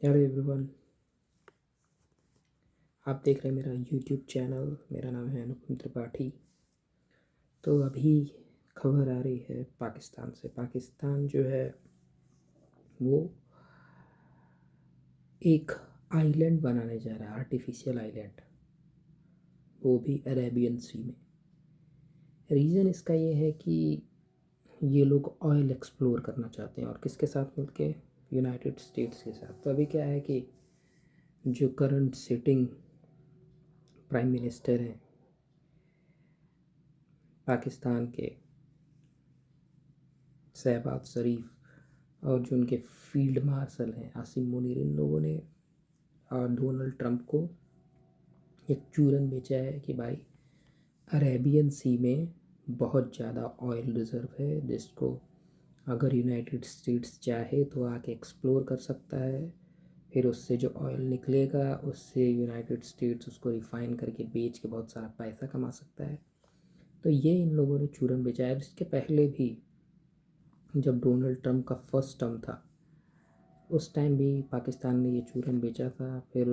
Hello everyone. आप देख रहे हैं मेरा यूट्यूब चैनल। मेरा नाम है अनुपम त्रिपाठी। तो अभी खबर आ रही है पाकिस्तान से। पाकिस्तान जो है वो एक आइलैंड बनाने जा रहा है, आर्टिफिशियल आइलैंड, वो भी अरेबियन सी में। रीज़न इसका ये है कि ये लोग ऑयल एक्सप्लोर करना चाहते हैं, और किसके साथ मिलके? यूनाइटेड स्टेट्स के साथ। तो अभी क्या है कि जो करंट सिटिंग प्राइम मिनिस्टर हैं पाकिस्तान के, शहबाज शरीफ, और जो उनके फील्ड मार्शल हैं आसिम मुनीर, इन लोगों ने डोनाल्ड ट्रंप को एक चूरन बेचा है कि भाई अरेबियन सी में बहुत ज़्यादा ऑयल रिज़र्व है, जिसको अगर यूनाइटेड स्टेट्स चाहे तो आके एक्सप्लोर कर सकता है। फिर उससे जो ऑयल निकलेगा उससे यूनाइटेड स्टेट्स उसको रिफ़ाइन करके बेच के बहुत सारा पैसा कमा सकता है। तो ये इन लोगों ने चूरन बेचा है। इसके पहले भी जब डोनाल्ड ट्रंप का फर्स्ट टर्म था उस टाइम भी पाकिस्तान ने ये चूरन बेचा था। फिर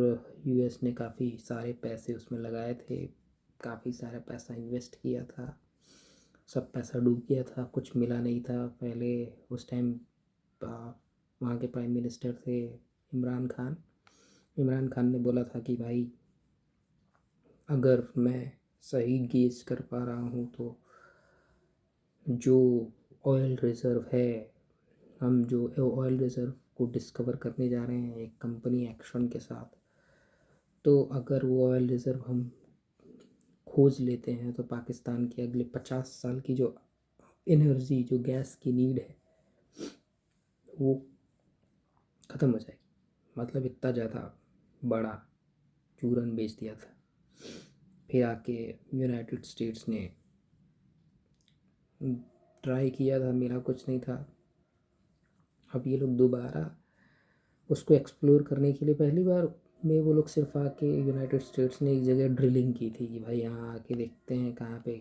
यूएस ने काफ़ी सारे पैसे उसमें लगाए थे, काफ़ी सारा पैसा इन्वेस्ट किया था, सब पैसा डूब गया था, कुछ मिला नहीं था। पहले उस टाइम वहाँ के प्राइम मिनिस्टर थे इमरान खान। इमरान खान ने बोला था कि भाई अगर मैं सही गेज कर पा रहा हूँ तो जो ऑयल रिज़र्व है, हम जो ऑयल रिज़र्व को डिस्कवर करने जा रहे हैं एक कंपनी एक्शन के साथ, तो अगर वो ऑयल रिज़र्व हम खोज लेते हैं तो पाकिस्तान की अगले 50 साल की जो एनर्जी, जो गैस की नीड है, वो ख़त्म हो जाएगी। मतलब इतना ज़्यादा बड़ा चूरन बेच दिया था। फिर आके यूनाइटेड स्टेट्स ने ट्राई किया था, मेरा कुछ नहीं था। अब ये लोग दोबारा उसको एक्सप्लोर करने के लिए, पहली बार में वो लोग सिर्फ आके यूनाइटेड स्टेट्स ने एक जगह ड्रिलिंग की थी कि भाई यहाँ आके देखते हैं कहाँ पे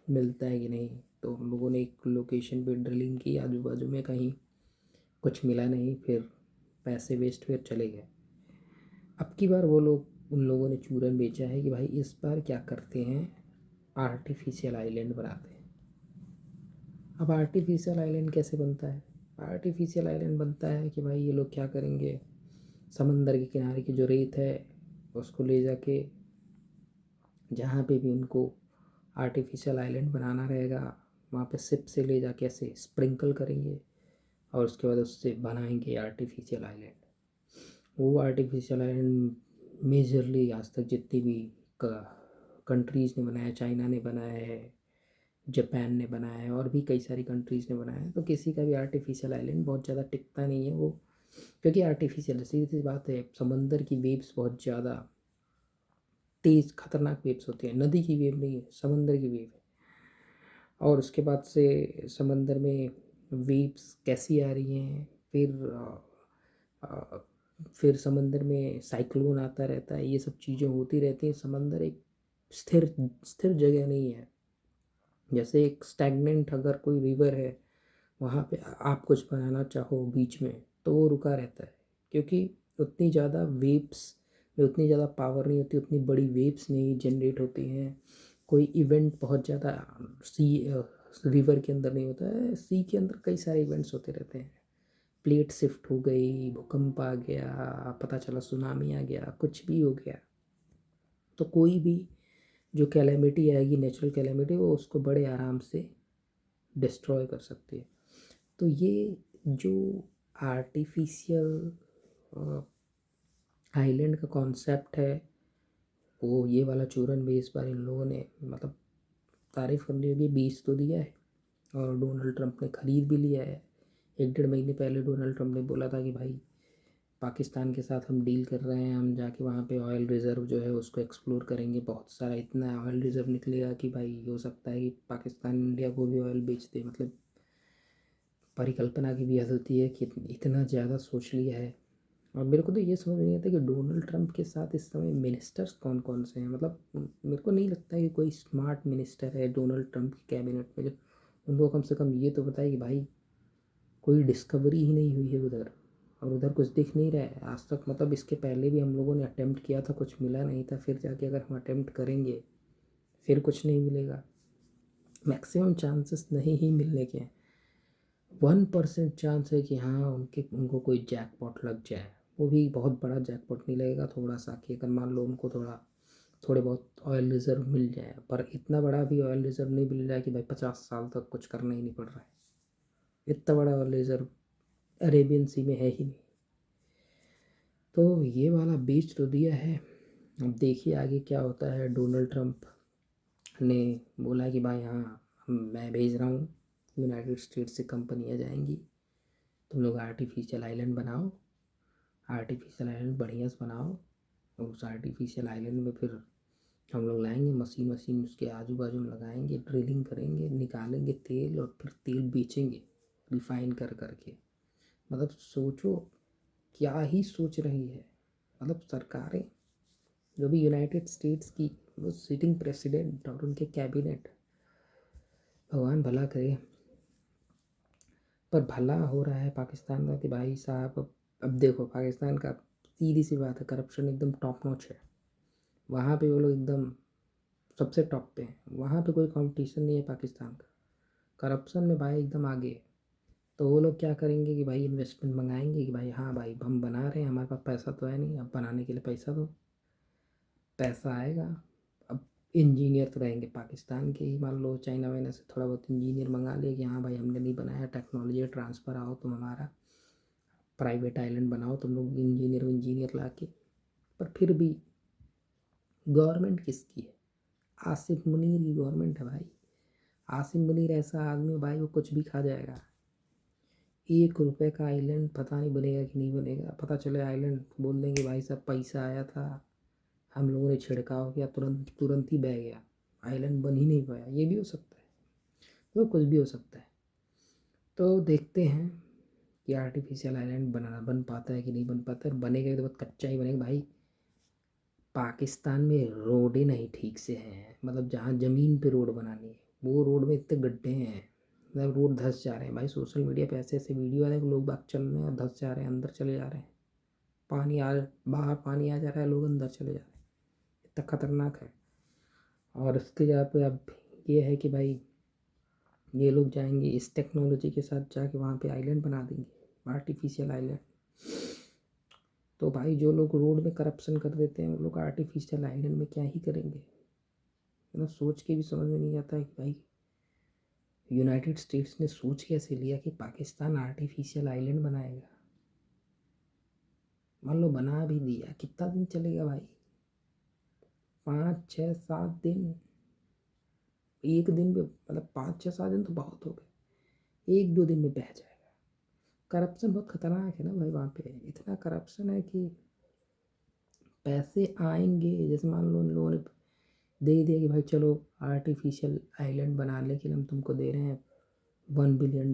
मिलता है कि नहीं। तो उन लोगों ने एक लोकेशन पे ड्रिलिंग की, आजू बाजू में कहीं कुछ मिला नहीं, फिर पैसे वेस्ट, फिर चले गए। अब की बार वो लोग, उन लोगों ने चूरन बेचा है कि भाई इस बार क्या करते हैं, आर्टिफिशियल आइलैंड बनाते हैं। अब आर्टिफिशियल आइलैंड कैसे बनता है? आर्टिफिशियल आइलैंड बनता है कि भाई ये लोग क्या करेंगे, समंदर के किनारे की जो रेत है उसको ले जाके जहाँ पे भी उनको आर्टिफिशियल आइलैंड बनाना रहेगा वहाँ पे शिप से ले जाके ऐसे स्प्रिंकल करेंगे, और उसके बाद उससे बनाएंगे आर्टिफिशियल आइलैंड। वो आर्टिफिशियल आइलैंड मेजरली आज तक जितनी भी कंट्रीज़ ने बनाया, चाइना ने बनाया है, जापान ने बनाया है, और भी कई सारी कंट्रीज़ ने बनाया है। तो किसी का भी आर्टिफिशियल आइलैंड बहुत ज़्यादा टिकता नहीं है वो, क्योंकि आर्टिफिशियल, सीधी सी बात है, समंदर की वेव्स बहुत ज़्यादा तेज़ खतरनाक वेव्स होती हैं। नदी की वेव नहीं है, समंदर की वेव है। और उसके बाद से समंदर में वेव्स कैसी आ रही हैं, अ, फिर समंदर में साइक्लोन आता रहता है, ये सब चीज़ें होती रहती हैं। समंदर एक स्थिर स्थिर जगह नहीं है। जैसे एक स्टैगनेंट अगर कोई रिवर है, वहाँ पे आप कुछ बनाना चाहो बीच में तो वो रुका रहता है, क्योंकि उतनी ज़्यादा वेव्स में उतनी ज़्यादा पावर नहीं होती, उतनी बड़ी वेव्स नहीं जनरेट होती हैं। कोई इवेंट बहुत ज़्यादा सी रिवर के अंदर नहीं होता है। सी के अंदर कई सारे इवेंट्स होते रहते हैं। प्लेट शिफ्ट हो गई, भूकंप आ गया, पता चला सुनामी आ गया, कुछ भी हो गया। तो कोई भी जो कैलेमिटी आएगी, नेचुरल कैलेमिटी, वो उसको बड़े आराम से डिस्ट्रॉय कर सकती है। तो ये जो आर्टिफिशियल आइलैंड का कॉन्सेप्ट है, वो ये वाला चूरन भी इस बार इन लोगों ने, मतलब तारीफ़ करनी होगी, बीच तो दिया है और डोनाल्ड ट्रंप ने ख़रीद भी लिया है। 1 डेढ़ महीने पहले डोनाल्ड ट्रंप ने बोला था कि भाई पाकिस्तान के साथ हम डील कर रहे हैं, हम जाके वहाँ पे ऑयल रिज़र्व जो है उसको एक्सप्लोर करेंगे, बहुत सारा इतना ऑयल रिज़र्व निकलेगा कि भाई हो सकता है कि पाकिस्तान इंडिया को भी ऑयल बेच दे। मतलब परिकल्पना की भी हद होती है कि इतना ज़्यादा सोच लिया है। और मेरे को तो ये समझ नहीं आता कि डोनाल्ड ट्रंप के साथ इस समय मिनिस्टर्स कौन कौन से हैं। मतलब मेरे को नहीं लगता कि कोई स्मार्ट मिनिस्टर है डोनाल्ड ट्रंप की कैबिनेट में जो उनको कम से कम ये तो बताए कि भाई कोई डिस्कवरी ही नहीं हुई है उधर, और उधर कुछ दिख नहीं रहा है आज तक। मतलब इसके पहले भी हम लोगों ने अटेम्प्ट किया था, कुछ मिला नहीं था, फिर जाके अगर हम अटेम्प्ट करेंगे फिर कुछ नहीं मिलेगा। मैक्सिमम चांसेस नहीं ही मिलने के हैं। 1% चांस है कि हाँ उनको कोई जैकपॉट लग जाए, वो भी बहुत बड़ा जैकपॉट नहीं लगेगा, थोड़ा सा कि अगर मान लो उनको थोड़े बहुत ऑयल रिजर्व मिल जाए, पर इतना बड़ा भी ऑयल रिजर्व नहीं मिल जाए कि भाई 50 साल तक कुछ करना ही नहीं पड़ रहा है। इतना बड़ा ऑयल रिजर्व अरेबियन सी में है ही नहीं। तो ये वाला बेच तो दिया है, अब देखिए आगे क्या होता है। डोनाल्ड ट्रंप ने बोला कि भाई हाँ मैं भेज रहा हूँ, यूनाइटेड स्टेट्स से कंपनियाँ जाएंगी, तुम लोग आर्टिफिशियल आइलैंड बनाओ, आर्टिफिशियल आइलैंड बढ़िया से बनाओ, और उस आर्टिफिशियल आइलैंड में फिर हम लोग लाएंगे मशीन उसके आजू बाजू में लगाएंगे, ड्रिलिंग करेंगे, निकालेंगे तेल और फिर तेल बेचेंगे रिफाइन कर करके। मतलब सोचो क्या ही सोच रही है। मतलब सरकारें जो भी यूनाइटेड स्टेट्स की वो सिटिंग प्रेसिडेंट और उनके कैबिनेट, भगवान भला करे। पर भला हो रहा है पाकिस्तान का कि भाई साहब अब देखो पाकिस्तान का सीधी सी बात है, करप्शन एकदम टॉप नॉच है। वहाँ पे वो लोग एकदम सबसे टॉप पे हैं, वहाँ पे कोई कंपटीशन नहीं है पाकिस्तान का करप्शन में भाई, एकदम आगे है। तो वो लोग क्या करेंगे कि भाई इन्वेस्टमेंट मंगाएंगे कि भाई हाँ भाई हम बना रहे हैं, हमारे पास पैसा तो है नहीं, अब बनाने के लिए पैसा दो, पैसा आएगा। अब इंजीनियर तो रहेंगे पाकिस्तान के ही, मान लो चाइना वाइना से थोड़ा बहुत इंजीनियर मंगा लिया कि हाँ भाई हमने नहीं बनाया, टेक्नोलॉजी ट्रांसफ़र आओ तुम हमारा प्राइवेट आइलैंड बनाओ तुम लोग, इंजीनियर ला के। पर फिर भी गवर्नमेंट किसकी है? आसिफ मुनीर की गवर्नमेंट है भाई। आसिफ मुनीर ऐसा आदमी है भाई, वो कुछ भी खा जाएगा। 1 रुपये का आइलैंड पता नहीं बनेगा कि नहीं बनेगा, पता चले आइलैंड बोल देंगे भाई साहब पैसा आया था, हम लोगों ने छिड़काव किया, तुरंत तुरंत ही बह गया, आइलैंड बन ही नहीं पाया। ये भी हो सकता है, तो कुछ भी हो सकता है। तो देखते हैं कि आर्टिफिशियल आइलैंड बन पाता है कि नहीं बन पाता है। बनेगा तो बहुत कच्चा ही बनेगा भाई। पाकिस्तान में रोडें नहीं ठीक से हैं, मतलब जहाँ ज़मीन पे रोड बनानी है वो रोड में इतने गड्ढे हैं, मतलब रोड धंस जा रहे हैं भाई। सोशल मीडिया पे ऐसे ऐसे वीडियो आ रहे हैं कि लोग बाग चल रहे हैं और धंस जा रहे हैं, अंदर चले जा रहे हैं, बाहर पानी आ जा रहा है, लोग अंदर चले जा रहे हैं, इतना खतरनाक है। और उसके जगह पे अब ये है कि भाई ये लोग जाएंगे इस टेक्नोलॉजी के साथ जाके वहाँ पे आइलैंड बना देंगे, आर्टिफिशियल आइलैंड। तो भाई जो लोग रोड में करप्शन कर देते हैं वो लोग आर्टिफिशियल आइलैंड में क्या ही करेंगे। मतलब सोच के भी समझ में नहीं आता है कि भाई यूनाइटेड स्टेट्स ने सोच कैसे लिया कि पाकिस्तान आर्टिफिशियल आइलैंड बनाएगा। मान लो बना भी दिया, कितना दिन चलेगा भाई? 5 6 7 दिन, एक दिन में, मतलब 5 6 7 दिन तो बहुत हो गए, 1 2 दिन में बह जाएगा। करप्शन बहुत खतरनाक है ना भाई, वहाँ पे इतना करप्शन है कि पैसे आएंगे। जैसे मान लो उन लोगों ने दे दिया कि भाई चलो आर्टिफिशियल आइलैंड बनाने के लिए हम तुमको दे रहे हैं $1 बिलियन।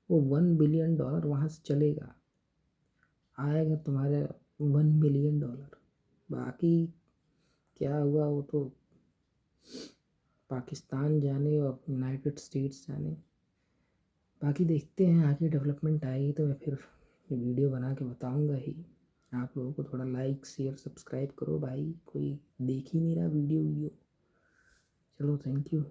वो $1 बिलियन वहाँ से चलेगा, आएगा तुम्हारे $1 मिलियन। बाकी क्या हुआ वो तो पाकिस्तान जाने और यूनाइटेड स्टेट्स जाने। बाकी देखते हैं आगे डेवलपमेंट आएगी तो मैं फिर वीडियो बना के बताऊंगा ही। आप लोगों को थोड़ा लाइक शेयर सब्सक्राइब करो भाई, कोई देख ही नहीं रहा वीडियो। चलो थैंक यू।